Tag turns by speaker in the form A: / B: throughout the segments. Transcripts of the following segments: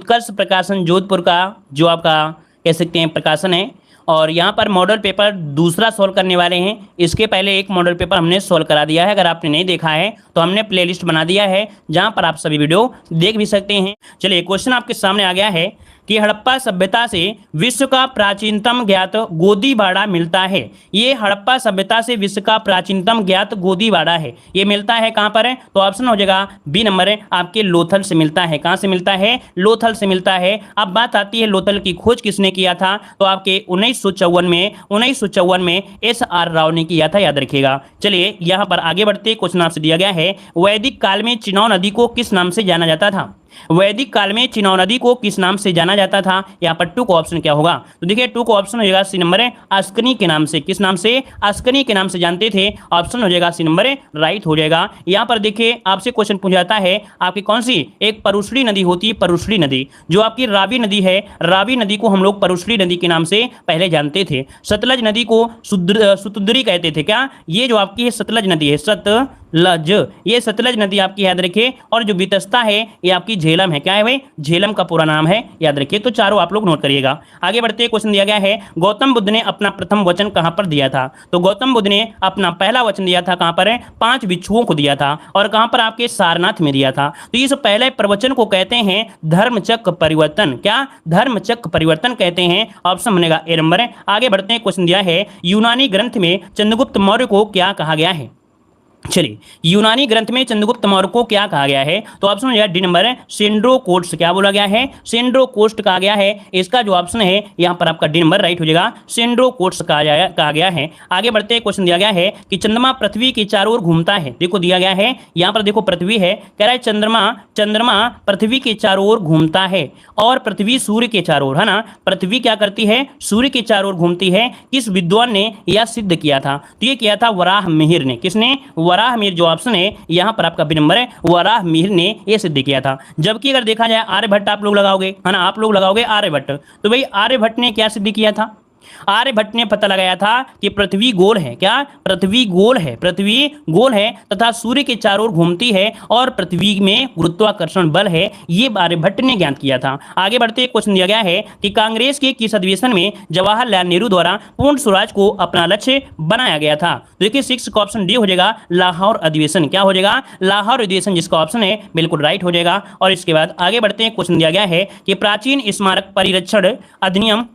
A: उत्कर्ष प्रकाशन जोधपुर का जो आपका कह सकते हैं प्रकाशन है। और यहाँ पर मॉडल पेपर दूसरा सॉल्व करने वाले हैं। इसके पहले एक मॉडल पेपर हमने सॉल्व करा दिया है, अगर आपने नहीं देखा है तो हमने प्लेलिस्ट बना दिया है जहाँ पर आप सभी वीडियो देख भी सकते हैं। चलिए क्वेश्चन आपके सामने आ गया है कि हड़प्पा सभ्यता से विश्व का प्राचीनतम ज्ञात गोदीबाड़ा मिलता है। ये हड़प्पा सभ्यता से विश्व का प्राचीनतम ज्ञात गोदीबाड़ा है। ये मिलता है कहाँ पर है? तो ऑप्शन हो जाएगा बी नंबर है आपके लोथल से मिलता है। कहाँ से मिलता है? लोथल से मिलता है। अब बात आती है लोथल की खोज किसने किया था? तो आपके 1954 में SR राव ने किया था, याद रखिएगा। चलिए यहाँ पर आगे बढ़ते क्वेश्चन आपसे दिया गया है, वैदिक काल में चिनाब नदी को किस नाम से जाना जाता था? वैदिक काल में चिनाब नदी को किस नाम से जाना जाता था? यहाँ पर टू का ऑप्शन क्या होगा? तो देखिए टू का ऑप्शन हो जाएगा सी नंबर है अस्कनी के नाम से। किस नाम से? अस्कनी के नाम से जानते थे। ऑप्शन हो जाएगा सी नंबर है राइट हो जाएगा। यहाँ पर देखिए आपसे क्वेश्चन पूछा जाता है आपकी कौन सी एक परुश्री नदी होती है? परुश्री नदी जो आपकी रावी नदी है, रावी नदी को हम लोग परुश्री नदी के नाम से पहले जानते थे। सतलज नदी को सुतुद्री कहते थे। क्या ये जो आपकी है सतलज नदी है, सतलज, ये सतलज नदी आपकी याद रखिए। और जो वितस्ता है ये आपकी झेलम है। क्या है भाई? झेलम का पूरा नाम है, याद रखिए। तो चारों आप लोग नोट करिएगा। आगे बढ़ते क्वेश्चन दिया गया है, गौतम बुद्ध ने अपना प्रथम वचन कहां पर दिया था? तो गौतम बुद्ध ने अपना पहला वचन दिया था कहां पर है? 5 भिक्षुओं को दिया था। और कहां पर? आपके सारनाथ में दिया था। तो इस पहले प्रवचन को कहते हैं धर्मचक्र परिवर्तन। क्या? धर्मचक्र परिवर्तन कहते हैं। ऑप्शन बनेगा ए नंबर है। आगे बढ़ते हैं क्वेश्चन दिया है, यूनानी ग्रंथ में चंद्रगुप्त मौर्य को क्या कहा गया है? चलिए यूनानी ग्रंथ में चंद्रगुप्त मौर्य को क्या कहा गया है? तो ऑप्शन हो जाएगा डी नंबर है सेंड्रोकोस्ट। क्या बोला गया है? सेंड्रोकोस्ट कहा गया है। इसका जो ऑप्शन है यहाँ पर आपका डी नंबर राइट हो जाएगा, सेंड्रोकोस्ट कहा गया है। आगे बढ़ते क्वेश्चन दिया गया है कि चंद्रमा पृथ्वी के चारों ओर घूमता है। देखो दिया गया है यहाँ पर, देखो पृथ्वी है, कह रहा है चंद्रमा पृथ्वी के चारों ओर घूमता है और पृथ्वी सूर्य के चारों ओर, है ना। पृथ्वी क्या करती है? सूर्य के चारों ओर घूमती है। किस विद्वान ने यह सिद्ध किया था? तो ये किया था वराह मिहिर ने। किसने? वराह मिहिर। जो ऑप्शन है यहाँ पर आपका बी नंबर है, वराह मिहिर ने यह सिद्ध किया था। जबकि अगर देखा जाए आर्यभट्ट आप लोग लगाओगे, है ना, आप लोग लगाओगे आर्यभट्ट, तो भाई आर्यभट्ट ने क्या सिद्ध किया था? आर्यभट्ट ने पता लगाया था कि पृथ्वी गोल है। क्या? पृथ्वी गोल है, पृथ्वी गोल है तथा सूर्य के चारों ओर घूमती है और पृथ्वी में गुरुत्वाकर्षण बल है। ये आर्यभट्ट ने ज्ञात किया था। आगे बढ़ते क्वेश्चन दिया गया है कि कांग्रेस के किस अधिवेशन में जवाहरलाल नेहरू द्वारा पूर्ण स्वराज को अपना लक्ष्य बनाया गया था? देखिए 6 का ऑप्शन डी हो जाएगा लाहौर अधिवेशन। क्या हो जाएगा? लाहौर अधिवेशन, जिसका ऑप्शन है बिल्कुल राइट हो जाएगा। और इसके बाद आगे बढ़ते हैं क्वेश्चन दिया गया है कि प्राचीन स्मारक परिरक्षण अधिनियम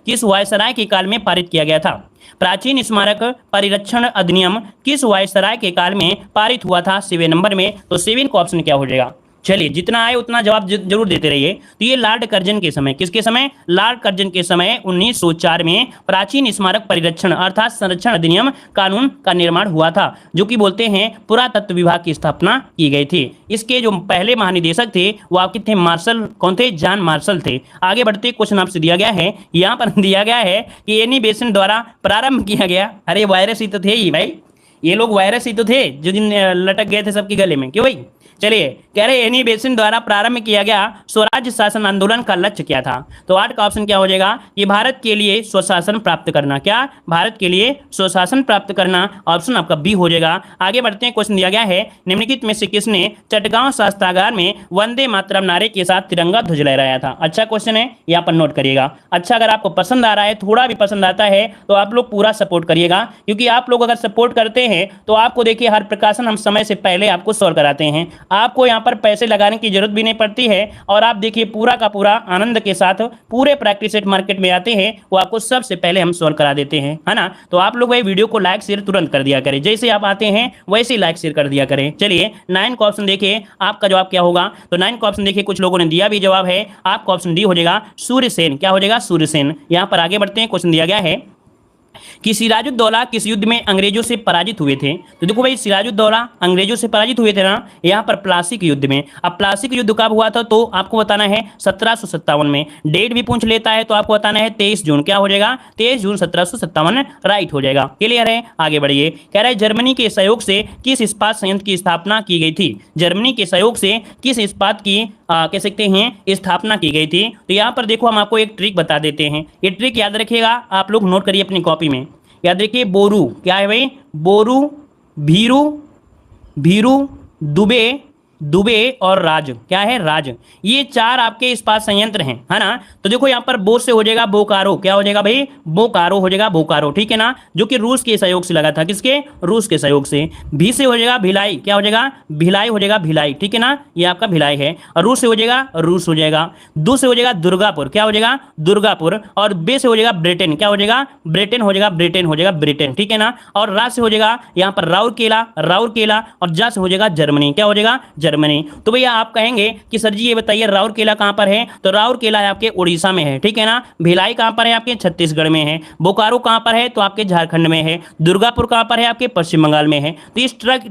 A: किस वायसराय के काल में पारित किया गया था? प्राचीन स्मारक परिरक्षण अधिनियम किस वायसराय के काल में पारित हुआ था? 7 नंबर में। तो 7 का ऑप्शन क्या हो जाएगा? चलिए जितना आए उतना जवाब जरूर देते रहिए। तो ये लॉर्ड कर्जन के समय, किसके समय? लॉर्ड कर्जन के समय 1904 में प्राचीन स्मारक परिरक्षण अर्थात संरक्षण अधिनियम कानून का निर्माण हुआ था, जो कि बोलते हैं पुरातत्व विभाग की स्थापना की गई थी। इसके जो पहले महानिदेशक थे वो आपके थे मार्शल, कौन थे? जॉन मार्शल थे। आगे बढ़ते क्वेश्चन आपसे दिया गया है, यहाँ पर दिया गया है कि एनी बेसेंट द्वारा प्रारंभ किया गया। अरे वायरस ही तो थे ही भाई, ये लोग वायरस ही तो थे जो दिन लटक गए थे सबके गले में। क्यों भाई? चलिए कह रहे एनी बेसेंट द्वारा प्रारंभ किया गया स्वराज्य शासन आंदोलन का लक्ष्य क्या था? तो 8 का ऑप्शन क्या हो जाएगा? ये भारत के लिए स्वशासन प्राप्त करना। क्या? भारत के लिए स्वशासन प्राप्त करना। ऑप्शन आपका बी हो जाएगा। आगे बढ़ते हैं क्वेश्चन दिया गया है, निम्नलिखित में से किसने चटगांव शास्त्रागार में वंदे मातरम नारे के साथ तिरंगा ध्वज लहराया था? अच्छा क्वेश्चन है, यहाँ पर नोट करिएगा। अच्छा अगर आपको पसंद आ रहा है, थोड़ा भी पसंद आता है तो आप लोग पूरा सपोर्ट करिएगा, क्योंकि आप लोग अगर सपोर्ट करते हैं तो आपको देखिए हर प्रकाशन हम समय से पहले आपको सॉल्व कराते हैं। आपको यहाँ पर पैसे लगाने की जरूरत भी नहीं पड़ती है और आप देखिए पूरा का पूरा आनंद के साथ पूरे प्रैक्टिस सेट मार्केट में आते हैं, वो आपको सबसे पहले हम सॉल्व करा देते हैं, है ना। तो आप लोग भाई वीडियो को लाइक शेयर तुरंत कर दिया करें, जैसे आप आते हैं वैसे ही लाइक शेयर कर दिया करें। चलिए 9 का ऑप्शन देखिए आपका जवाब क्या होगा? तो 9 का ऑप्शन देखिए कुछ लोगों ने दिया भी जवाब है, आपका ऑप्शन डी हो जाएगा सूर्यसेन। क्या हो जाएगा? सूर्यसेन। यहाँ पर आगे बढ़ते हैं, क्वेश्चन दिया गया है कि सिराजुद्दौला किस युद्ध में अंग्रेजों से पराजित हुए थे? तो देखो भाई सिराजुद्दौला अंग्रेजों से पराजित हुए थे ना, यहाँ पर प्लासी के युद्ध में। अब प्लासी का युद्ध कब हुआ था? तो आपको बताना है 1757 में। डेट भी पूछ लेता है तो आपको बताना है 23 जून। क्या हो जाएगा? 23 जून 1757 राइट हो जाएगा। क्लियर है? आगे बढ़िए। कह रहा है जर्मनी के सहयोग से किस इस्पात संयंत्र की स्थापना की गई थी? जर्मनी के सहयोग से किस इस्पात की कह सकते हैं स्थापना की गई थी? तो यहाँ पर देखो हम आपको एक ट्रिक बता देते हैं, ये ट्रिक याद रखिएगा, आप लोग नोट करिए अपनी कॉपी में। याद रखिए बोरू, क्या है भाई? बोरू, भीरू, भीरू, दुबे दुबे और राज, क्या है, राज, ये चार आपके इस्पात संयंत्र हैं, है ना। तो देखो यहाँ पर बो से हो जाएगा बोकारो, क्या हो जाएगा भाई, बोकारो हो जाएगा, बोकारो, ठीक है ना, जो कि रूस के सहयोग से लगा था, किसके, रूस के सहयोग से। भी से हो जाएगा भिलाई, क्या हो जाएगा, भिलाई हो जाएगा, भिलाई, ठीक है ना, ये आपका भिलाई है। और रूस से हो जाएगा, रूस हो जाएगा। दो से हो जाएगा दुर्गापुर, क्या हो जाएगा, दुर्गापुर। और बे से हो जाएगा ब्रिटेन, क्या हो जाएगा, ब्रिटेन हो जाएगा, ब्रिटेन हो जाएगा, ब्रिटेन, ठीक है ना। और रा से हो जाएगा यहाँ पर राउरकेला, राउरकेला। और जा से हो जाएगा जर्मनी, क्या हो जाएगा, जर्मनी। तो भैया आप कहेंगे कि सर जी ये बताइए राउरकेला कहां पर है, तो राउरकेला है आपके उड़ीसा में है, ठीक है ना। भिलाई कहां पर है, आपके छत्तीसगढ़ में है। बोकारो कहां पर है, तो आपके झारखंड में है। दुर्गापुर कहां पर है, आपके पश्चिम बंगाल में है। तो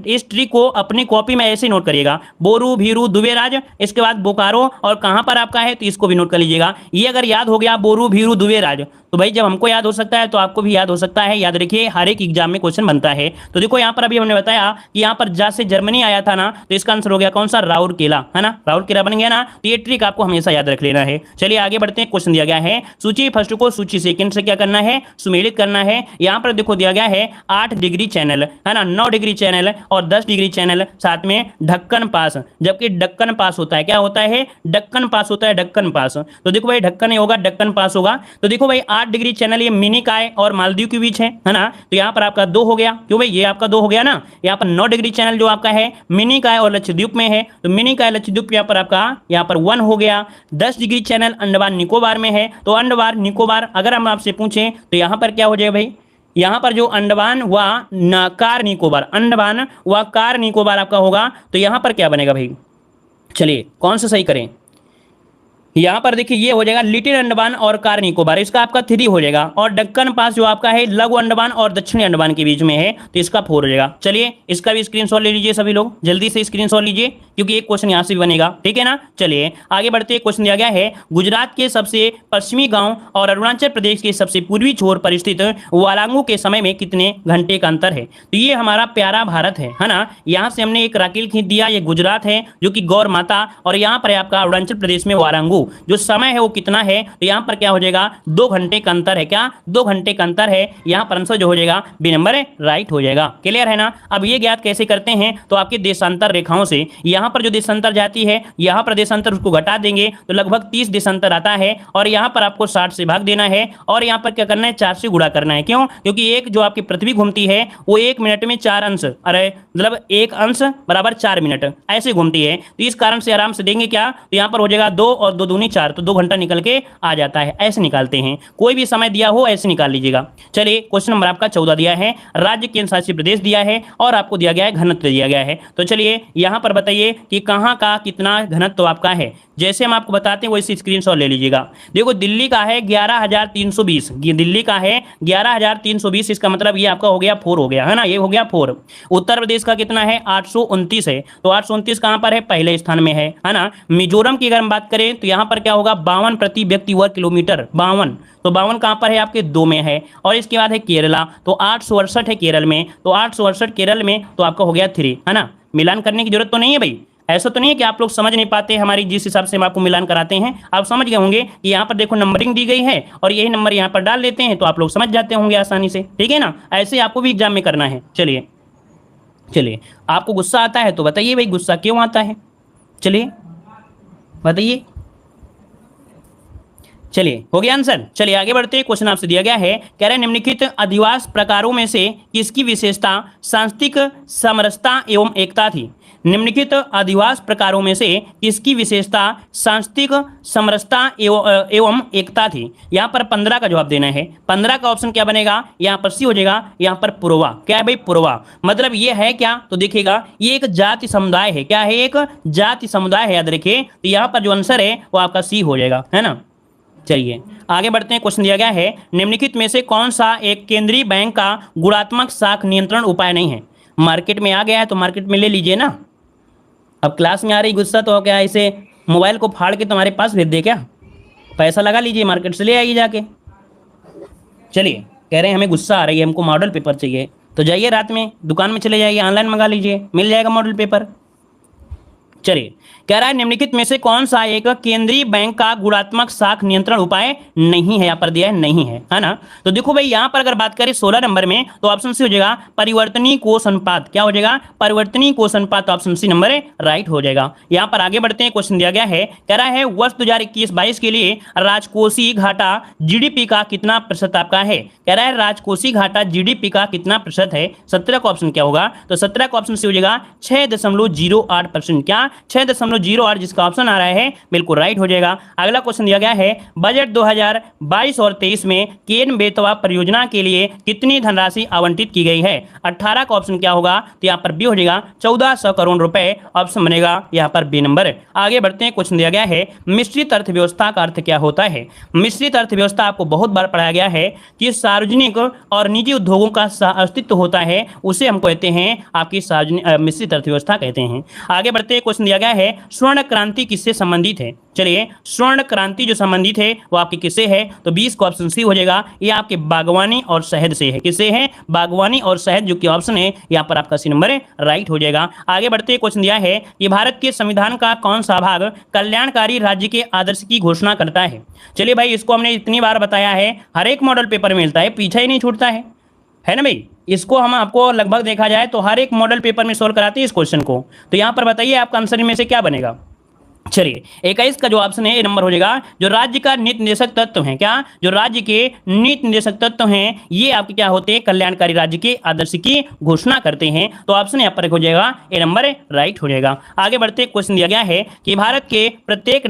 A: इस ट्री को अपनी कॉपी में ऐसे नोट करिएगा, बोरू, भीरू, दुबेराज, इसके बाद बोकारो, और कहां पर आपका है, तो इसको भी नोट कर लीजिएगा। ये अगर याद हो गया बोरू, भीरू, दुबेराज, तो भाई जब हमको याद हो सकता है तो आपको भी याद हो सकता है। याद रखिए हर एक एग्जाम में क्वेश्चन बनता है। तो देखो यहाँ पर अभी हमने बताया कि यहाँ पर जा से जर्मनी आया था ना, तो इसका आंसर हो गया कौन सा, राउरकेला, है ना, राउरकेला बन गया ना। तो ये ट्रिक आपको हमेशा याद रख लेना है। चलिए आगे बढ़ते हैं, क्वेश्चन दिया गया है सूची फर्स्ट को सूची सेकंड से क्या करना है, सुमेलित करना है। यहाँ पर देखो दिया गया है 8 डिग्री चैनल, है ना, 9 डिग्री चैनल और 10 डिग्री चैनल, साथ में ढक्कन पास, जबकि ढक्कन पास होता है, क्या होता है, ढक्कन पास होता है, ढक्कन पास। तो देखो भाई ढक्कन होगा, ढक्कन पास होगा। तो देखो भाई 8 डिग्री चैनल ये मिनी काय और मालदीव के बीच है ना। तो यहाँ पर आपका 2 हो गया, क्यों भाई, ये आपका 2 हो गया ना। यहाँ पर 9 डिग्री चैनल जो आपका है मिनी काय और लक्षद्वीप में है, तो मिनी काय लक्षद्वीप यहाँ पर आपका यहाँ पर 1 हो गया। 10 डिग्री चैनल अंडमान निकोबार में है, तो अंडमान निकोबार अगर हम आपसे पूछें तो यहाँ पर क्या हो जाएगा भाई, यहाँ पर जो अंडमान व कार निकोबार, अंडमान व कार निकोबार आपका होगा, तो यहाँ पर क्या बनेगा भाई, चलिए कौन सा सही करें। यहाँ पर देखिए ये हो जाएगा लिटिल अंडमान और कार निकोबार, इसका आपका 3 हो जाएगा। और दक्कन पास जो आपका है लघु अंडमान और दक्षिणी अंडमान के बीच में है, तो इसका 4 हो जाएगा। चलिए इसका भी स्क्रीनशॉट ले लीजिए सभी लोग, जल्दी से स्क्रीनशॉट लीजिए, क्योंकि एक क्वेश्चन यहाँ से भी बनेगा, ठीक है ना। चलिए आगे बढ़ते, क्वेश्चन दिया गया है गुजरात के सबसे पश्चिमी गाँव और अरुणाचल प्रदेश के सबसे पूर्वी छोर पर स्थित वालांगू के समय में कितने घंटे का अंतर है। तो ये हमारा प्यारा भारत है ना। यहाँ से हमने एक राकेल खींच दिया, ये गुजरात है जो कि गौर माता, और यहाँ पर आपका अरुणाचल प्रदेश में वालांगू, जो समय है वो कितना है, तो यहाँ पर क्या हो जाएगा, 2 घंटे का अंतर है, क्या 2 घंटे का अंतर है। यहाँ पर आंसर जो हो जाएगा बी नंबर है, राइट हो जाएगा। क्लियर है ना। अब ये ज्ञात कैसे करते हैं, तो आपके देशांतर रेखाओं से, यहाँ पर जो देशांतर जाती है, यहाँ पर देशांतर उसको घटा देंगे तो लगभग 30 देशांतर आता है, और यहाँ पर आपको 60 से भाग देना है, और यहाँ पर क्या करना है, 4 से गुणा करना है। क्यों, क्योंकि एक जो आपकी पृथ्वी घूमती है वो 1 मिनट में 4 अंश, अरे मतलब 1 अंश बराबर 4 मिनट ऐसे घूमती है। तो इस कारण से आराम से देंगे क्या, तो यहाँ पर हो जाएगा 2 और 2 दूनी 4, तो 2 घंटा निकल के आ जाता है। ऐसे निकालते हैं, कोई भी समय दिया हो ऐसे निकाल लीजिएगा। चलिए क्वेश्चन नंबर आपका 14 दिया है, राज्य केंद्र शासित प्रदेश दिया है, और आपको दिया गया है घनत्व दिया गया है। तो चलिए यहाँ पर बताइए कि कहाँ का कितना घनत्व आपका है। जैसे हम आपको बताते हैं वैसे स्क्रीनशॉट ले लीजिएगा। देखो दिल्ली का है 11,320, दिल्ली का है 11,320, इसका मतलब ये आपका हो गया 4 हो गया, है ना, ये हो गया 4। उत्तर प्रदेश का कितना है, 829 है, तो 829 कहाँ पर है, पहले स्थान में है ना। मिजोरम की अगर हम बात करें तो यहाँ पर क्या होगा, 52 प्रति व्यक्ति वर्ग किलोमीटर, 52, तो 52 कहाँ पर है, आपके 2 में है। और इसके बाद है केरला, तो 868 है केरल में, तो 868 केरल में, तो आपका हो गया 3, है ना। मिलान करने की जरूरत तो नहीं है भाई, ऐसा तो नहीं है कि आप लोग समझ नहीं पाते हमारी जिस हिसाब से हम आपको मिलान कराते हैं। आप समझ गए होंगे कि यहाँ पर देखो नंबरिंग दी गई है, और यही नंबर यहाँ पर डाल लेते हैं, तो आप लोग समझ जाते होंगे आसानी से, ठीक है ना। ऐसे आपको भी एग्जाम में करना है। चलिए चलिए, आपको गुस्सा आता है तो बताइए भाई गुस्सा क्यों आता है, चलिए बताइए। चलिए हो गया आंसर। चलिए आगे बढ़ते हैं, क्वेश्चन आपसे दिया गया है, कह रहे निम्नलिखित अधिवास प्रकारों में से किसकी विशेषता सांस्कृतिक समरसता एवं एकता थी। निम्नलिखित अधिवास प्रकारों में से किसकी विशेषता सांस्कृतिक समरसता एवं एकता थी। यहाँ पर 15 का जवाब देना है। 15 का ऑप्शन क्या बनेगा, यहाँ पर सी हो जाएगा, यहाँ पर पुरवा, क्या है भाई, पुरवा। मतलब ये है क्या, तो देखिएगा ये एक जाति समुदाय है, क्या है, एक जाति समुदाय है, याद रखिए। तो यहाँ पर जो आंसर है वो आपका सी हो जाएगा, है ना। चलिए आगे बढ़ते हैं, क्वेश्चन दिया गया है, निम्नलिखित में से कौन सा एक केंद्रीय बैंक का गुणात्मक साख नियंत्रण उपाय नहीं है। मार्केट में आ गया है तो मार्केट में ले लीजिए ना। अब क्लास में आ रही गुस्सा तो क्या ऐसे मोबाइल को फाड़ के तुम्हारे पास भेज दे क्या, पैसा लगा लीजिए, मार्केट से ले आइए जाके। चलिए कह रहे हैं हमें गुस्सा आ रही है, हमको मॉडल पेपर चाहिए, तो जाइए रात में दुकान में चले जाइए, ऑनलाइन मंगा लीजिए, मिल जाएगा मॉडल पेपर। चलिए कह रहा है निम्नलिखित में से कौन सा एक केंद्रीय बैंक का गुणात्मक साख नियंत्रण उपाय नहीं है, यहाँ पर दिया है नहीं है ना। तो देखो भाई यहाँ पर अगर बात करें 16 नंबर में तो ऑप्शन सी हो जाएगा परिवर्तनीय कोष अनुपात। क्या हो जाएगा? परिवर्तनीय कोष अनुपात, ऑप्शन सी नंबर राइट हो जाएगा। यहाँ पर आगे बढ़ते हैं, क्वेश्चन दिया गया है, कह रहा है वर्ष 2021-22 के लिए राजकोषीय घाटा जीडीपी का कितना प्रतिशत आपका है? कह रहा है राजकोषीय घाटा जीडीपी का कितना प्रतिशत है? 17 का ऑप्शन क्या होगा? तो 17 का ऑप्शन सी हो जाएगा 6.08%। क्या? 6.08, जिसका ऑप्शन आ रहा है बिल्कुल राइट हो जाएगा। अगला क्वेश्चन दिया गया है बजट 2022 और 23 में केन बेतवा परियोजना के लिए कितनी धनराशि आवंटित की गई है? 18 का ऑप्शन क्या होगा? तो यहाँ पर बी हो जाएगा 1400 करोड़ रुपए, ऑप्शन बनेगा यहाँ पर बी नंबर। आगे बढ़ते हैं, क्वेश्चन दिया गया है मिश्रित अर्थव्यवस्था का अर्थ क्या होता है? मिश्रित अर्थव्यवस्था आपको बहुत बार पढ़ाया गया है कि सार्वजनिक और निजी उद्योगों का अस्तित्व होता है, उसे हम कहते हैं आपकी सार्वजनिक मिश्रित अर्थव्यवस्था कहते हैं। आगे बढ़ते हैं, क्वेश्चन दिया गया है स्वर्ण क्रांति किससे संबंधित है? चलिए, स्वर्ण क्रांति जो संबंधित है वो आपके किससे है? तो 20 का ऑप्शन सी हो जाएगा, ये आपके बागवानी और शहद से है। किससे है? बागवानी और शहद, जो कि ऑप्शन है यहाँ पर आपका सी नंबर राइट हो जाएगा। आगे बढ़ते हैं, क्वेश्चन दिया है कि भारत के संविधान का कौन सा भाग कल्याणकारी राज्य के आदर्श की घोषणा करता है? चलिए भाई, इसको हमने इतनी बार बताया है, हर एक मॉडल पेपर में मिलता है, पीछे ही नहीं छूटता है ना भाई। इसको हम आपको लगभग देखा जाए तो हर एक मॉडल पेपर में सोल्व कराते हैं इस क्वेश्चन को। तो यहाँ पर बताइए आपका आंसर में से क्या बनेगा? चलिए, 21 का जो ऑप्शन है ये नंबर हो जाएगा जो राज्य का नीति निर्देशक तत्व है। क्या? जो राज्य के नीति निर्देशक तत्व हैं ये आपके क्या होते हैं? कल्याणकारी राज्य के आदर्श की घोषणा करते हैं। तो ऑप्शन यहाँ पर हो जाएगा ए नंबर राइट हो जाएगा। आगे बढ़ते, क्वेश्चन दिया गया है कि भारत के प्रत्येक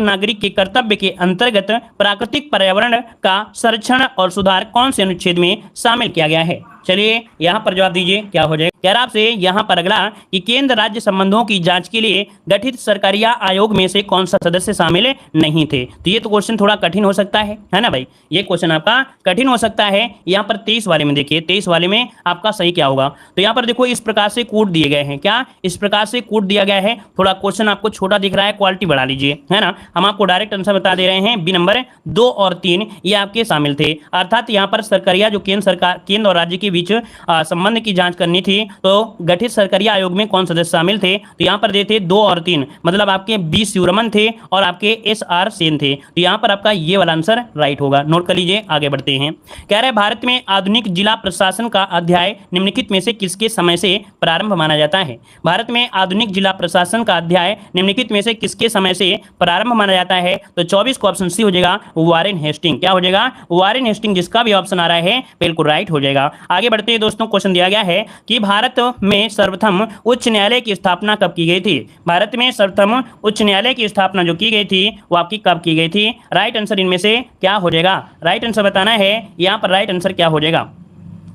A: नागरिक के कर्तव्य के अंतर्गत प्राकृतिक पर्यावरण का संरक्षण और सुधार कौन से अनुच्छेद में शामिल किया गया है? चलिए, यहाँ पर जवाब दीजिए क्या हो जाएगा। कह रहा आपसे यहाँ पर अगला कि केंद्र राज्य संबंधों की जांच के लिए गठित सरकारी आयोग में से कौन सा सदस्य शामिल नहीं थे? तो ये तो क्वेश्चन थोड़ा कठिन हो सकता है ना भाई, ये क्वेश्चन आपका कठिन हो सकता है। यहाँ पर 23 वाले में देखिए, 23 वाले में आपका सही क्या होगा? तो यहाँ पर देखो इस प्रकार से कोड दिए गए हैं। क्या? इस प्रकार से कोड दिया गया है। थोड़ा क्वेश्चन आपको छोटा दिख रहा है, क्वालिटी बढ़ा लीजिए, है ना। हम आपको डायरेक्ट आंसर बता दे रहे हैं, बी नंबर 2 और 3 ये आपके शामिल थे। अर्थात यहाँ पर सरकारिया जो केंद्र और राज्य के बीच संबंध की जांच करनी थी, तो गठित सरकारी आयोग में कौन सदस्य शामिल थे? तो यहाँ पर देते 2 और 3, मतलब आपके बी शिवरमन थे और आपके SR सेन थे। तो यहाँ पर आपका ये वाला आंसर राइट होगा, नोट कर लीजिए। आगे बढ़ते हैं, कह रहे हैं भारत में आधुनिक जिला प्रशासन का अध्याय निम्नलिखित में से किसके समय से प्रारंभ माना जाता है? भारत में आधुनिक जिला प्रशासन का अध्याय निम्नलिखित में से किसके समय से प्रारंभ माना जाता है? तो 24 को ऑप्शन सी हो जाएगा वारेन हेस्टिंग। क्या हो जाएगा? वारेन हेस्टिंग, जिसका भी ऑप्शन आ रहा है बिल्कुल राइट हो जाएगा। आगे बढ़ते हैं दोस्तों, क्वेश्चन दिया गया है कि भारत में सर्वप्रथम उच्च न्यायालय की स्थापना कब की गई थी? भारत में सर्वप्रथम उच्च न्यायालय की स्थापना जो की गई थी वो आपकी कब की गई थी? राइट आंसर इनमें से क्या हो जाएगा? राइट आंसर बताना है, यहाँ पर राइट आंसर क्या हो जाएगा?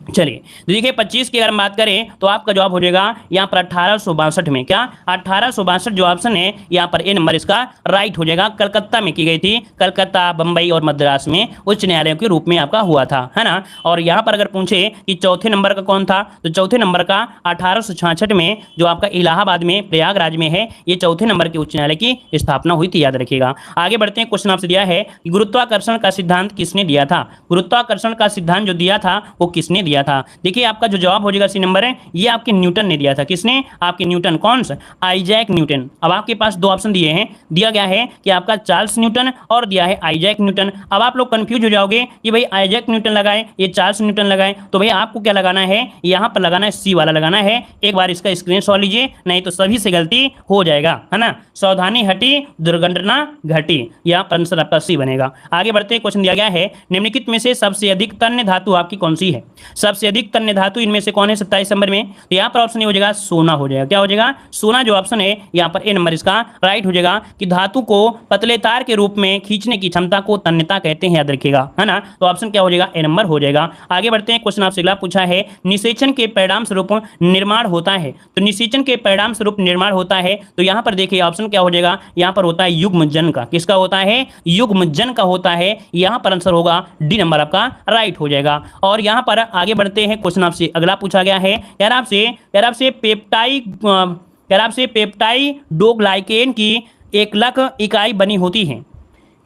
A: चलिए, देखिए 25 की अगर हम बात करें तो आपका जवाब हो जाएगा यहाँ पर 1862 में। क्या? 1862 जो ऑप्शन है यहाँ पर ए नंबर इसका राइट हो जाएगा। कलकत्ता में की गई थी, कलकत्ता, बंबई और मद्रास में उच्च न्यायालयों के रूप में आपका हुआ था, है ना। और यहाँ पर अगर पूछे कि चौथे नंबर का कौन था, तो चौथे नंबर का 1866 में जो आपका इलाहाबाद में प्रयागराज में है, ये चौथे नंबर के उच्च न्यायालय की स्थापना हुई थी, याद रखिएगा। आगे बढ़ते हैं, क्वेश्चन आपसे दिया है कि गुरुत्वाकर्षण का सिद्धांत किसने दिया था? गुरुत्वाकर्षण का सिद्धांत जो दिया था वो किसने दिया था? देखिए आपका जो जवाब हो जाएगा सी नंबर है, ये आपके न्यूटन ने दिया था। किसने? आपके न्यूटन। कौन सा? Isaac Newton. अब आपके पास दो ऑप्शन दिए हैं, दिया गया है कि आपका चार्ल्स न्यूटन और दिया है आइजैक न्यूटन। अब आप लोग कंफ्यूज हो जाओगे कि भाई आइजैक न्यूटन लगाए, ये चार्ल्स न्यूटन लगाए, तो भाई आपको क्या लगाना है? यहाँ पर लगाना है सी वाला लगाना है। एक बार इसका स्क्रीनशॉट लीजिए, नहीं तो सभी से गलती हो जाएगा, है ना। सावधानी हटी दुर्घटना घटी, यहाँ पर आंसर आपका सी बनेगा। आगे बढ़ते हैं, क्वेश्चन दिया गया है निम्नलिखित में से सबसे अधिक तन्य धातु आपकी कौन सी है? सबसे अधिक तन्य धातु इनमें से कौन है 27 नंबर में? तो यहाँ पर ऑप्शन हो जाएगा सोना हो जाएगा। क्या हो जाएगा? सोना जो ऑप्शन है यहाँ पर ए नंबर इसका राइट हो जाएगा कि धातु को पतले तार के रूप में खींचने की क्षमता को तन्यता कहते हैं, याद रखिएगा, है ना। तो ऑप्शन क्या हो जाएगा? ए नंबर हो जाएगा। आगे बढ़ते हैं, क्वेश्चन आपसे अगला पूछा है निषेचन के परिणाम स्वरूप निर्माण होता है। तो निषेचन के परिणाम स्वरूप निर्माण होता है, तो यहाँ पर देखिए ऑप्शन क्या हो जाएगा? यहाँ पर होता है युग्मजन का। किसका होता है? युग्मजन का होता है। यहाँ पर आंसर होगा डी नंबर आपका राइट हो जाएगा। और यहाँ पर आगे बढ़ते हैं, क्वेश्चन आपसे अगला पूछा गया है, यार आपसे पेप्टाइडोग्लाइकेन की एकलक इकाई बनी होती है।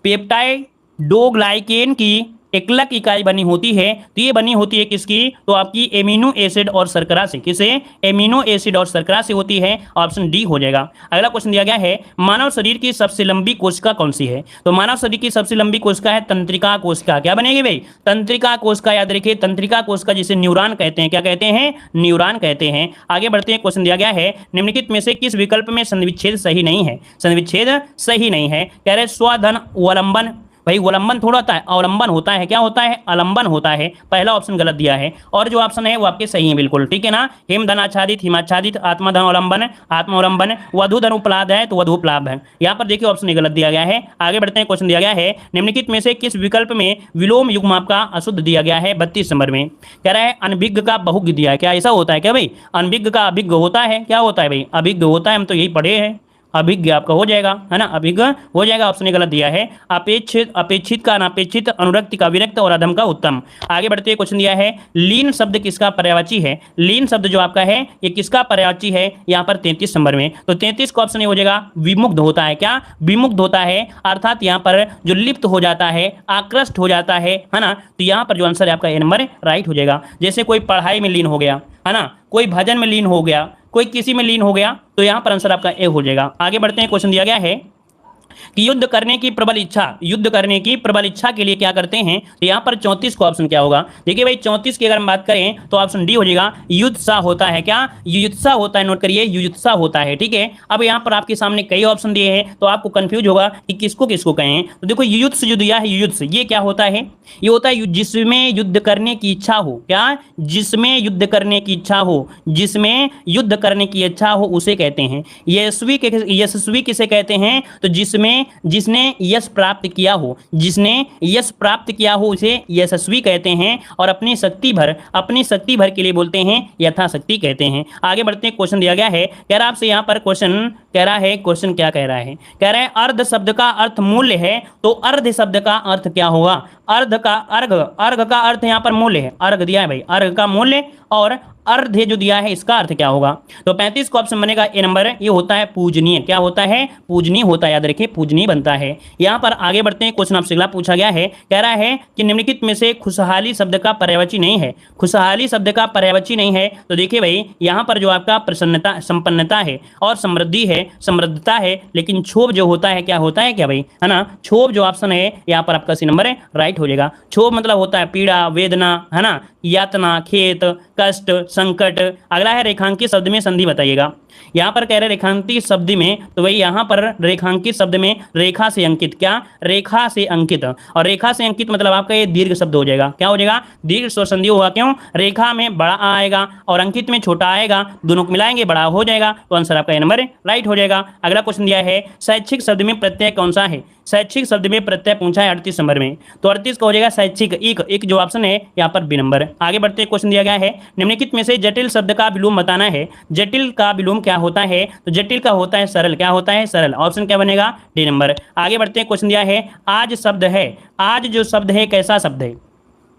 A: पेप्टाइडोग्लाइकेन की एकलक इकाई बनी होती है, तो ये बनी होती है किसकी, तो आपकी एमिनो एसिड और शर्करा से। किसे, एमिनो एसिड और शर्करा से होती है। ऑप्शन डी हो जाएगा। अगला क्वेश्चन दिया गया है, मानव शरीर की सबसे लंबी कोशिका कौन सी है, तो मानव शरीर की सबसे लंबी कोशिका है तंत्रिका कोशिका। क्या बनेगी भाई, तंत्रिका कोशिका। याद रखिए तंत्रिका कोशिका जिसे न्यूरॉन कहते हैं, क्या कहते हैं, न्यूरॉन कहते हैं। आगे बढ़ते हैं, क्वेश्चन दिया गया है, निम्नलिखित में से किस विकल्प में संविच्छेद सही नहीं है, संविच्छेद सही नहीं है। कह रहे स्वधन अवलंबन, भाई अवलंबन थोड़ा होता है, अवलंबन होता है, क्या होता है, अलंबन होता है। पहला ऑप्शन गलत दिया है और जो ऑप्शन है वो आपके सही है बिल्कुल, ठीक है ना। हिमधन आच्छादित, हिमाच्छादित, आत्मधन अवलंबन, आत्मावलंबन, वधुधन उपलाद है तो वधुपलाभ है। यहाँ पर देखिए ऑप्शन गलत दिया गया है। आगे बढ़ते हैं, क्वेश्चन दिया गया है, निम्नलिखित में से किस विकल्प में विलोम युग्म आपका अशुद्ध दिया गया है 32 नंबर में। कह रहा है अनभिज्ञ का बहुज्ञ दिया है, क्या ऐसा होता है क्या भाई, अनभिज्ञ का अभिज्ञ होता है, क्या होता है भाई, अभिज्ञ होता है, हम तो यही पढ़े हैं। अभिज्ञ आपका हो जाएगा, है ना, अभिज्ञ हो जाएगा। ऑप्शन गलत दिया है। अपेक्षित, अपेक्षित का अनापेक्षित, अनुरक्ति का विरक्त और अधम का उत्तम। आगे बढ़ते हुए क्वेश्चन दिया है, लीन शब्द किसका पर्यायवाची है, लीन शब्द जो आपका है ये किसका पर्यायवाची है, यहाँ पर 33 नंबर में। तो 33 का ऑप्शन हो जाएगा विमुग्ध होता है, क्या विमुग्ध होता है, अर्थात यहाँ पर जो लिप्त हो जाता है, आकृष्ट हो जाता है ना। तो यहाँ पर जो आंसर है आपका ए नंबर राइट हो जाएगा। जैसे कोई पढ़ाई में लीन हो गया, है ना, कोई भजन में लीन हो गया, कोई किसी में लीन हो गया, तो यहां पर आंसर आपका ए हो जाएगा। आगे बढ़ते हैं, क्वेश्चन दिया गया है कि युद्ध करने की प्रबल इच्छा, युद्ध करने की प्रबल इच्छा के लिए क्या करते हैं, तो यहाँ पर 34 को ऑप्शन क्या होगा, देखिए भाई 34 की अगर हम बात करें तो ऑप्शन डी हो जाएगा, युत्सा होता है, क्या युत्सा होता है, नोट करिए युत्सा होता है, ठीक है। अब यहाँ पर आपके सामने कई ऑप्शन दिए हैं तो आपको कंफ्यूज होगा कि किसको किसको कहें। तो देखो युत्स जो दिया है, युत्स ये क्या होता है, ये होता है जिसमें युद्ध करने की इच्छा हो, क्या, जिसमें युद्ध करने की इच्छा हो, जिसमें युद्ध करने की इच्छा हो उसे कहते हैं यशस्वी। यशस्वी किसे कहते हैं, तो जिसमें, जिसने यश प्राप्त किया हो, जिसने यश प्राप्त किया हो उसे यशस्वी कहते हैं। और अपनी शक्ति भर के लिए बोलते हैं यथाशक्ति कहते हैं। आगे बढ़ते हैं, क्वेश्चन दिया गया है, कह रहा आपसे यहाँ पर क्वेश्चन कह रहा है, क्वेश्चन क्या कह रहा है, कह रहा है अर्ध शब्द का अर्थ मूल्य है, तो अर्ध शब्द का अर्थ क्या होगा, अर्ध का अर्घ, अर्घ का अर्थ यहाँ पर मूल्य है, अर्घ दिया है भाई, अर्घ का मूल्य, और अर्ध जो दिया है इसका अर्थ क्या होगा। तो 35 का ऑप्शन बनेगा ए नंबर, ये होता है पूजनीय। क्या होता है, पूजनीय होता है, याद रखिए पूजनीय बनता है। यहाँ पर आगे बढ़ते हैं, क्वेश्चन आपसे अगला पूछा गया है, कह रहा है कि निम्नलिखित में से खुशहाली शब्द का पर्यायवाची नहीं है, खुशहाली शब्द का पर्यायवाची नहीं है। तो देखिए भाई यहाँ पर जो आपका प्रसन्नता, संपन्नता है और समृद्धि है, समृद्धता है, लेकिन क्षोभ जो होता है क्या होता है, क्या भाई, है ना, क्षोभ जो ऑप्शन है यहाँ पर आपका सी नंबर राइट हो जाएगा। क्षोभ मतलब होता है पीड़ा, वेदना, है ना, यातना, खेत, कष्ट, संकट। अगला है रेखांकित शब्द में संधि बताइएगा। यहाँ पर कह रहे रेखांकित शब्द में, तो वही यहाँ पर रेखांकित शब्द में रेखा से अंकित, क्या, रेखा से अंकित, और रेखा से अंकित मतलब आपका ये दीर्घ शब्द हो जाएगा, क्या हो जाएगा, दीर्घ स्वर संधि होगा। क्यों, रेखा में बड़ा आएगा और अंकित में छोटा आएगा, दोनों को मिलाएंगे बड़ा हो जाएगा, तो आंसर आपका ए नंबर राइट हो जाएगा। अगला क्वेश्चन दिया है, शैक्षिक शब्द में प्रत्यय कौन सा है, शैक्षिक शब्द में प्रत्यय पूछा है 38 नंबर में, तो 38 का हो जाएगा शैक्षिक, एक जो ऑप्शन है यहाँ पर बी नंबर। आगे बढ़ते क्वेश्चन दिया गया है, निम्नलिखित में से जटिल शब्द का विलोम बताना है, जटिल का विलोम क्या होता है, तो जटिल का होता है सरल, क्या होता है, सरल। ऑप्शन क्या बनेगा, डी नंबर। आगे बढ़ते हैं, क्वेश्चन दिया है, आज शब्द है, आज जो शब्द है कैसा शब्द है,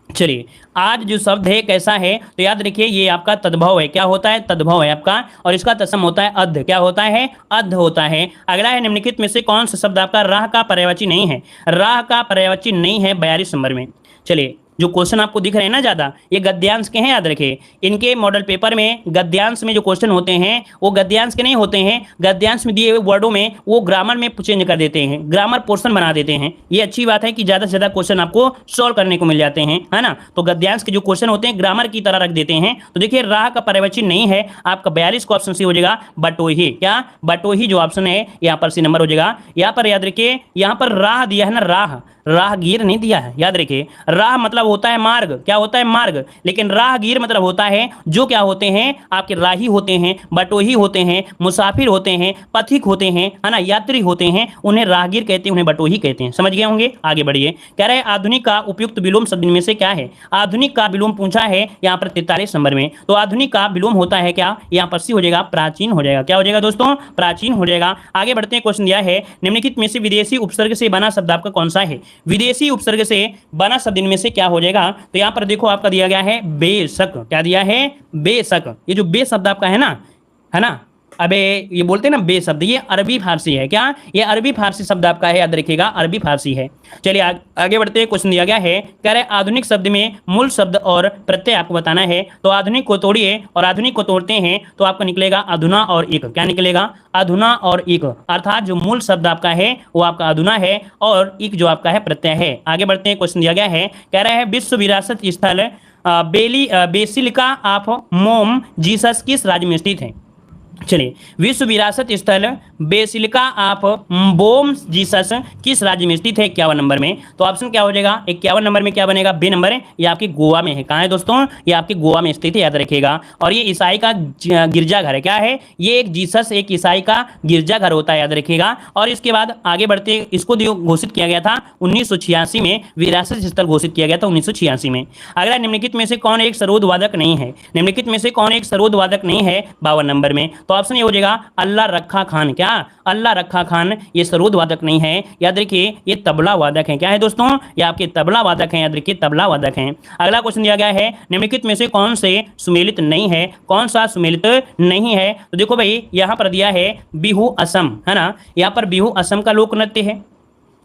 A: चलिए आज जो शब्द है कैसा है, तो याद रखिए ये आपका तद्भव है, क्या होता है, तद्भव है आपका, और इसका तत्सम होता है अध, क्या होता है, अध होता है। अगला है, निम्नलिखित में से कौन सा शब्द आपका राह का पर्यायवाची नहीं है, राह का पर्यायवाची नहीं है 42 नंबर में। चलिए जो क्वेश्चन आपको दिख रहे हैं ना ज़्यादा, ये गद्यांश के हैं, याद रखिए इनके मॉडल पेपर में गद्यांश में जो क्वेश्चन होते हैं वो गद्यांश के नहीं होते हैं, गद्यांश में दिए हुए वर्डों में वो ग्रामर में चेंज कर देते हैं, ग्रामर पोर्शन बना देते हैं। ये अच्छी बात है कि ज़्यादा से ज़्यादा क्वेश्चन आपको सॉल्व करने को मिल जाते हैं, है ना। तो गद्यांश के जो क्वेश्चन होते हैं ग्रामर की तरह रख देते हैं। तो देखिए राह का पर्यायवाची नहीं है, आपका 42 का ऑप्शन सी हो जाएगा बटोही, क्या, बटोही जो ऑप्शन है यहाँ पर सी नंबर हो जाएगा। यहाँ पर याद रखिए यहाँ पर राह दिया है ना, राह, राहगीर नहीं दिया है, याद रखिए राह मतलब होता है मार्ग, क्या होता है, मार्ग, लेकिन राहगीर मतलब होता है जो क्या होते हैं आपके राही होते हैं, बटोही होते हैं, मुसाफिर होते हैं, पथिक होते हैं, है ना, यात्री होते हैं, उन्हें राहगीर कहते हैं, उन्हें बटोही कहते हैं। समझ गए होंगे। आगे बढ़िए, कह रहे हैं आधुनिक का उपयुक्त विलोम शब्द में से क्या है, आधुनिक का विलोम पूछा है यहाँ पर 43 नंबर में। तो आधुनिक का विलोम होता है क्या, यहाँ पर सी हो जाएगा प्राचीन हो जाएगा, क्या हो जाएगा दोस्तों, प्राचीन हो जाएगा। आगे बढ़ते हैं, क्वेश्चन दिया है, निम्नलिखित में से विदेशी उपसर्ग से बना शब्द आपका कौन सा है, विदेशी उपसर्ग से बना शब्द इनमें से क्या हो जाएगा। तो यहाँ पर देखो आपका दिया गया है बेशक, क्या दिया है, बेशक। ये जो बे शब्द आपका है ना, अबे ये बोलते हैं ना बे शब्द, ये अरबी फारसी है क्या, ये अरबी फारसी शब्द आपका है, याद रखिएगा अरबी फारसी है। चलिए आगे बढ़ते हैं। क्वेश्चन दिया गया है, कह रहे आधुनिक शब्द में मूल शब्द और प्रत्यय आपको बताना है। तो आधुनिक को तोड़िए और आधुनिक को तोड़ते हैं तो आपको निकलेगा अधुना और एक। क्या निकलेगा, अधुना और एक, अर्थात जो मूल शब्द आपका है वो आपका अधुना है और एक जो आपका है प्रत्यय है। आगे बढ़ते हैं। क्वेश्चन दिया गया है, कह रहा है विश्व विरासत स्थल बेसिलिका ऑफ मोम जीसस किस राज्य में स्थित है। चलिए, विश्व विरासत स्थल बेसिलिका ऑफ बोम जीसस किस राज्य में स्थित है 51 नंबर में। तो ऑप्शन क्या हो जाएगा, 51 नंबर में क्या बनेगा, बी नंबर है। ये आपके गोवा में है। कहाँ है दोस्तों, ये आपके गोवा में स्थित है, याद रखिएगा। और ये ईसाई का गिरजाघर है। क्या है ये, एक जीसस एक ईसाई का गिरजाघर होता है, याद रखिएगा। और इसके बाद आगे बढ़ते, इसको घोषित किया गया था 1986 में, विरासत स्थल घोषित किया गया था 1986 में। अगला, निम्नलिखित में से कौन एक सरोद वादक नहीं है, निम्नलिखित में से कौन एक सरोद वादक नहीं है 52 नंबर में। तो ऑप्शन ये हो जाएगा अल्लाह रखा खान। क्या, अल्लाह रखा खान ये सरोद वादक नहीं है, याद रखिए ये तबला वादक है। क्या है दोस्तों, ये आपके तबला वादक हैं, याद रखिए तबला वादक हैं। अगला क्वेश्चन दिया गया है, निम्नलिखित में से कौन से सुमेलित नहीं है, कौन सा सुमेलित नहीं है। तो देखो भाई यहां पर दिया है बिहू असम, है ना, यहां पर बिहू असम का लोक नृत्य है।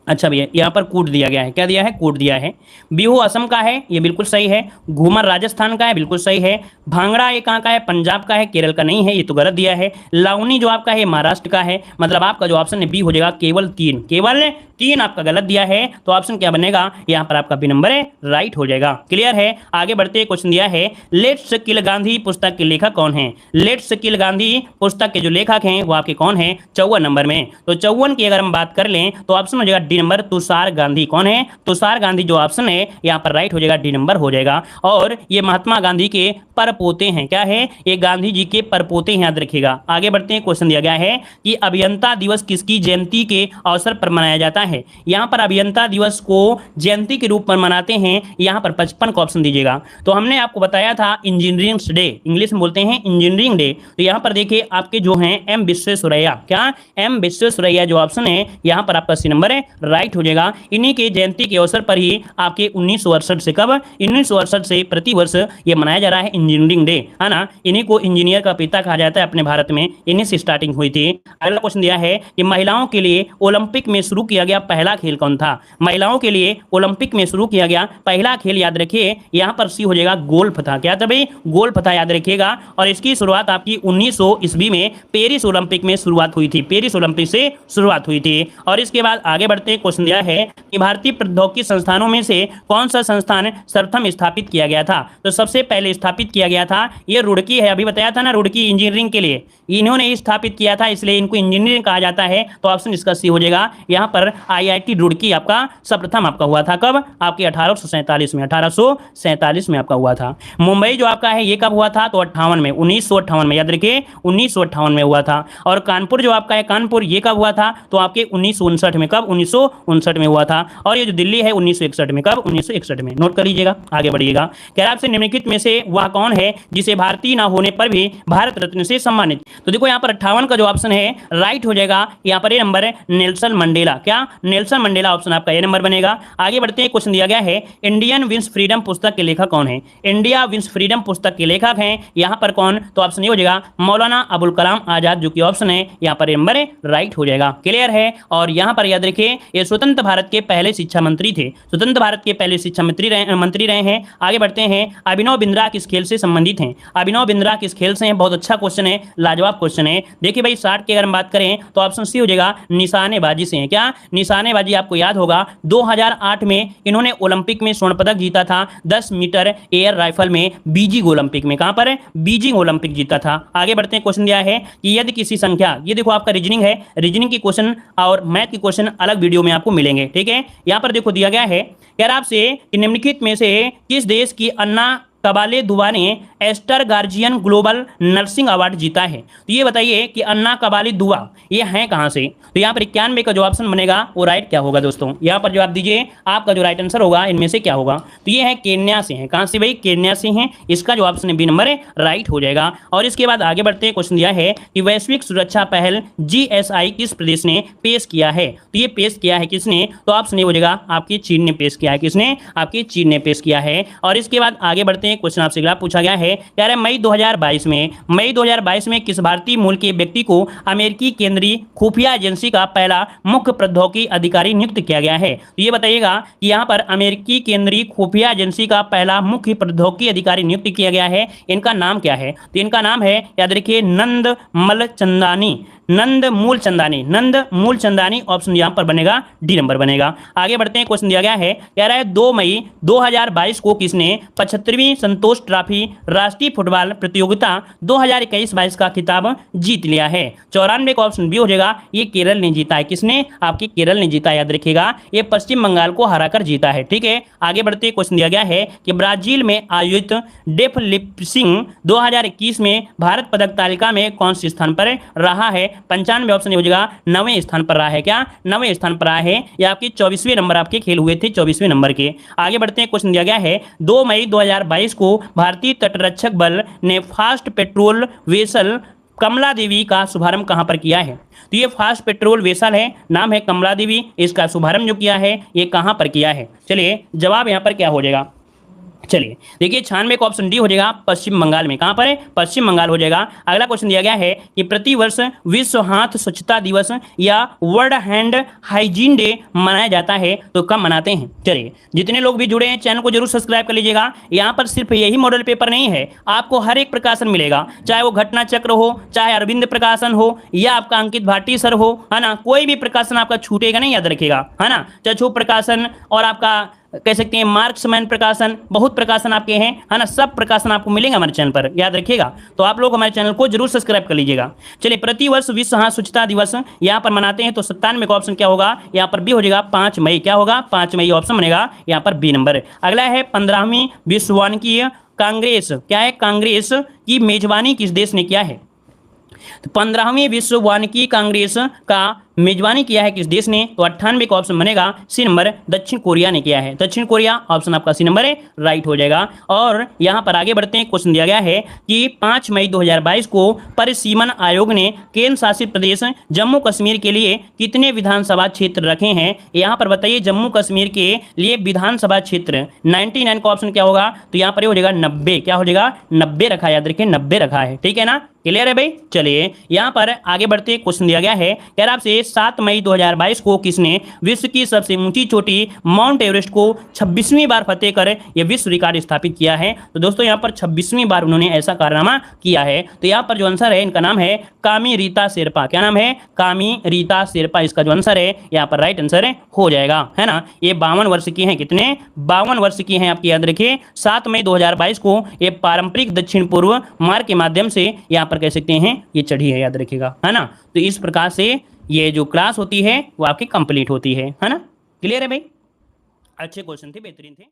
A: अच्छा भैया, यहाँ पर कूट दिया गया है। क्या दिया है, कूट दिया है। बिहू असम का है, ये बिल्कुल सही है। घूमर राजस्थान का है, बिल्कुल सही है। भांगड़ा ये कहाँ का है, पंजाब का है, केरल का नहीं है, ये तो गलत दिया है। लावनी जो आपका है महाराष्ट्र का है, मतलब आपका जो ऑप्शन है बी हो जाएगा, केवल तीन आपका गलत दिया है। तो ऑप्शन क्या बनेगा, यहाँ पर आपका बी नंबर है, राइट हो जाएगा। क्लियर है। आगे बढ़ते, क्वेश्चन दिया है, लेट्स किल गांधी पुस्तक के लेखक कौन है। लेट्स किल गांधी पुस्तक के जो लेखक हैं वो आपके कौन है, 54 नंबर में। तो 54 की अगर हम बात कर लें तो ऑप्शन हो जाएगा डी नंबर, तुषार गांधी। कौन है, तुषार गांधी जो ऑप्शन है यहाँ पर राइट हो जाएगा, डी नंबर हो जाएगा। और ये महात्मा गांधी के परपोते हैं। क्या है, ये गांधी जी के परपोते हैं, याद रखिएगा। आगे बढ़ते हैं। क्वेश्चन दिया गया है कि अभियंता दिवस किसकी जयंती के अवसर पर मनाया जाता है। यहाँ पर अभियंता दिवस को जयंती के रूप में मनाते हैं, यहाँ पर 55 का ऑप्शन दीजिएगा। तो हमने आपको बताया था इंजीनियरिंग डे, इंग्लिश में बोलते हैं इंजीनियरिंग डे। तो यहाँ पर देखिए आपके जो हैं एम विश्वेश्वरैया, क्या एम विश्वेश्वरैया जो ऑप्शन है यहाँ पर आपका सी नंबर है, राइट हो जाएगा। इन्हीं के जयंती के अवसर पर ही आपके 1968 से, कब 1968 से प्रति वर्ष ये मनाया जा रहा है इंजीनियरिंग डे, है ना। इन्हीं को इंजीनियर का पिता कहा जाता है अपने भारत में, इन्हीं से स्टार्टिंग हुई थी। अगला क्वेश्चन दिया है कि महिलाओं के लिए ओलंपिक में शुरू किया गया पहला खेल कौन था। महिलाओं के लिए ओलंपिक में शुरू किया गया पहला खेल, याद रखिए यहाँ पर सी हो जाएगा, गोल्फ था। क्या था भाई, गोल्फ था, याद रखिएगा। और इसकी शुरुआत आपकी 1900 ईस्वी में पेरिस ओलंपिक में शुरुआत हुई थी, पेरिस ओलंपिक से शुरुआत हुई थी। और इसके बाद आगे बढ़ते, क्वेश्चन दिया है कि भारतीय प्रौद्योगिकी संस्थानों में से कौन सा संस्थान सर्वप्रथम स्थापित किया गया था। तो सबसे पहले स्थापित किया गया था ये रुड़की है, अभी बताया था ना, रुड़की इंजीनियरिंग के लिए इन्होंने ही स्थापित किया था, इसलिए इनको इंजीनियरिंग कहा जाता है। तो ऑप्शन इसका सी हो जाएगा। यहाँ पर आईआईटी रुड़की आपका सर्वप्रथम आपका हुआ था, कब, आपके 1847 में, 1847 में आपका हुआ था। मुंबई जो आपका है ये कब हुआ था, तो 58 में, 1958 में, याद रखिए 1958 में हुआ था। और कानपुर जो आपका है, कानपुर ये कब हुआ था, तो आपके 1959 में, कब 1959 में हुआ था। और ये जो दिल्ली है 1961 में, कब 1961 में, नोट कर लीजिएगा। आगे बढ़िएगा। कह रहा आपसे निम्नलिखित में से वह कौन है जिसे भारतीय ना होने पर भी भारत रत्न से सम्मानित। तो देखो यहाँ पर 58 का जो ऑप्शन है राइट हो जाएगा, यहाँ पर ये नंबर है नेल्सन मंडेला। क्या, नेल्सन मंडेला ऑप्शन आपका ये नंबर बनेगा। आगे बढ़ते हैं। क्वेश्चन दिया गया है इंडियन विंस फ्रीडम पुस्तक के लेखक कौन है। इंडिया विंस फ्रीडम पुस्तक के लेखक हैं यहाँ पर कौन, तो ऑप्शन ये हो जाएगा मौलाना अबुल कलाम आजाद, जो कि ऑप्शन है यहाँ पर नंबर राइट हो जाएगा। क्लियर है। और यहाँ पर याद रखिए ये स्वतंत्र भारत के पहले शिक्षा मंत्री थे, स्वतंत्र भारत के पहले शिक्षा मंत्री रहे हैं। आगे बढ़ते हैं। अभिनव बिंद्रा किस खेल से संबंधित हैं। अभिनव बिंद्रा किस खेल से हैं, बहुत अच्छा क्वेश्चन है, लाजवाब क्वेश्चन है। देखिए भाई 60 की अगर हम बात करें तो ऑप्शन सी हो जाएगा निशानेबाजी से है। क्या, निशानेबाजी आपको याद होगा 2008 में इन्होंने ओलंपिक में स्वर्ण पदक जीता था 10 मीटर एयर राइफल में, बीजिंग ओलंपिक में। कहां पर, बीजिंग ओलंपिक जीता था। आगे बढ़ते हैं। क्वेश्चन दिया है कि यदि किसी संख्या, ये देखो आपका रीजनिंग है, रीजनिंग की क्वेश्चन और मैथ की क्वेश्चन अलग वीडियो में आपको मिलेंगे, ठीक है। यहां पर देखो दिया गया है, कह रहा आपसे निम्नलिखित में से किस देश की अन्ना कबाले दुआ ने Aster Guardian Global Nursing Award जीता है। तो ये बताइए कि अन्ना कबाली दुआ ये हैं कहाँ से। तो यहाँ पर 91 का जो ऑप्शन बनेगा वो राइट क्या होगा दोस्तों, यहाँ पर जवाब दीजिए, आपका जो राइट आंसर होगा इनमें से क्या होगा। तो ये है केन्या से है। कहाँ से भाई, केन्या से हैं। इसका जो ऑप्शन है बी नंबर है, राइट हो जाएगा। और इसके बाद आगे बढ़ते हैं। क्वेश्चन दिया है कि वैश्विक सुरक्षा पहल GSI किस प्रदेश ने पेश किया है। तो ये पेश किया है किसने, तो ऑप्शन ये हो जाएगा आपकी चीन ने पेश किया है। किसने, आपकी चीन ने पेश किया है। और इसके बाद आगे बढ़ते हैं। हैं, क्वेश्चन आपसे अगला पूछा गया है, कह रहा है मई 2022 में किस भारतीय मूल के व्यक्ति को अमेरिकी केंद्रीय खुफिया एजेंसी का पहला मुख्य प्रौद्योगिकी अधिकारी नियुक्त किया गया है। तो ये बताइएगा कि यहाँ पर अमेरिकी केंद्रीय खुफिया एजेंसी का पहला मुख्य प्रौद्योगिकी अधिकारी नियुक्त किया गया है, इनका नाम क्या है? तो इनका नाम है, याद रखिए, नंद मूल चंदानी। ऑप्शन यहां पर बनेगा डी नंबर बनेगा। आगे बढ़ते हैं, क्वेश्चन दिया गया है, कह रहा है 2 मई 2022 को किसने 75वीं संतोष ट्रॉफी राष्ट्रीय फुटबॉल प्रतियोगिता 2021-22 का खिताब जीत लिया है? 94 का ऑप्शन बी हो जाएगा, ये केरल ने जीता है। किसने? आपके केरल ने जीता, याद रखिएगा, ये पश्चिम बंगाल को हराकर जीता है। ठीक है, आगे बढ़ते हैं, क्वेश्चन दिया गया है कि ब्राजील में आयोजित डेफ लिपसिंग 2021 में भारत पदक तालिका में कौन से स्थान पर रहा है? 95 ऑप्शन हो जाएगा, 9वें स्थान पर रहा है। क्या? 9वें स्थान पर रहा है। ये आपके 24वें नंबर आपके खेल हुए थे, 24वें नंबर के। आगे बढ़ते हैं, क्वेश्चन दिया गया है 2 मई 2022 को भारतीय तटरक्षक बल ने फास्ट पेट्रोल वेसल कमला देवी का शुभारंभ कहां पर किया है? तो ये फास्ट पेट्रोल वेसल है, नाम है कमला देवी, इसका शुभारंभ जो किया है ये कहां पर किया है? चलिए जवाब यहां पर क्या हो जाएगा, चलिए देखिए 96 का ऑप्शन डी हो जाएगा, पश्चिम बंगाल में। कहां पर है? पश्चिम बंगाल हो जाएगा। अगला क्वेश्चन दिया गया है कि प्रतिवर्ष विश्व हाथ स्वच्छता दिवस या वर्ल्ड हैंड हाइजीन डे मनाया जाता है, तो कब मनाते हैं? चलिए जितने लोग भी जुड़े हैं चैनल को जरूर सब्सक्राइब कर लीजिएगा। यहाँ पर सिर्फ यही मॉडल पेपर नहीं है, आपको हर एक प्रकाशन मिलेगा, चाहे वो घटना चक्र हो, चाहे अरविंद प्रकाशन हो, या आपका अंकित भाटी सर हो, है ना, कोई भी प्रकाशन आपका छूटेगा नहीं, याद रखिएगा, है ना। चक्षु प्रकाशन और आपका कह सकते हैं मार्क्समैन प्रकाशन, बहुत प्रकाशन आपके हैं, है ना, सब प्रकाशन आपको मिलेंगे हमारे चैनल पर, याद रखिएगा। तो आप लोग हमारे चैनल को जरूर सब्सक्राइब कर लीजिएगा। चलिए प्रतिवर्ष विश्व हाथ स्वच्छता दिवस यहाँ पर मनाते हैं, तो 97 का ऑप्शन क्या होगा? यहाँ पर बी हो जाएगा, 5 मई। क्या होगा? 5 मई ऑप्शन बनेगा यहाँ पर बी नंबर। अगला है 15वीं विश्व वानिकी कांग्रेस, क्या है? कांग्रेस की मेजबानी किस देश ने किया है? तो 15वीं विश्व वानिकी कांग्रेस का मेजबानी किया है किस देश ने? तो 98 का ऑप्शन बनेगा सी नंबर, दक्षिण कोरिया ने किया है। दक्षिण कोरिया ऑप्शन आपका सी नंबर है, राइट हो जाएगा। और यहां पर आगे बढ़ते हैं, क्वेश्चन दिया गया है कि 5 मई 2022 को परिसीमन आयोग ने केंद्र शासित प्रदेश जम्मू कश्मीर के लिए कितने विधानसभा क्षेत्र रखे हैं? यहां पर बताइए जम्मू कश्मीर के लिए विधानसभा क्षेत्र 99 का ऑप्शन क्या होगा? तो यहां पर हो जाएगा 90। क्या हो जाएगा? 90 रखा, याद रखिए 90 रखा है। ठीक है ना, क्लियर है भाई। चलिए यहां पर आगे बढ़ते, क्वेश्चन दिया गया है, कह रहा आपसे 7 मई 2022 को किसने विश्व की सबसे ऊंची चोटी माउंट एवरेस्ट को 26वीं बार फतेह कर यह विश्व रिकॉर्ड स्थापित किया है? तो दोस्तों यहां पर 26वीं बार उन्होंने ऐसा कारनामा किया है। तो यहां पर जो आंसर है इनका नाम है कामी रीता शेरपा। क्या नाम है? कामी रीता शेरपा, इसका जो आंसर है यहां पर राइट आंसर हो जाएगा, है ना। ये 52 वर्ष की हैं, कितने? 52 वर्ष की हैं आपकी, याद रखिए। 7 मई 2022 को ये पारंपरिक दक्षिण पूर्व मार्ग के माध्यम से यहाँ पर कह सकते हैं ये चढ़ी है, याद रखिएगा, है ना। तो इस प्रकार से ये जो क्लास होती है वो आपकी कंप्लीट होती है ना। क्लियर है भाई? अच्छे क्वेश्चन थे, बेहतरीन थे।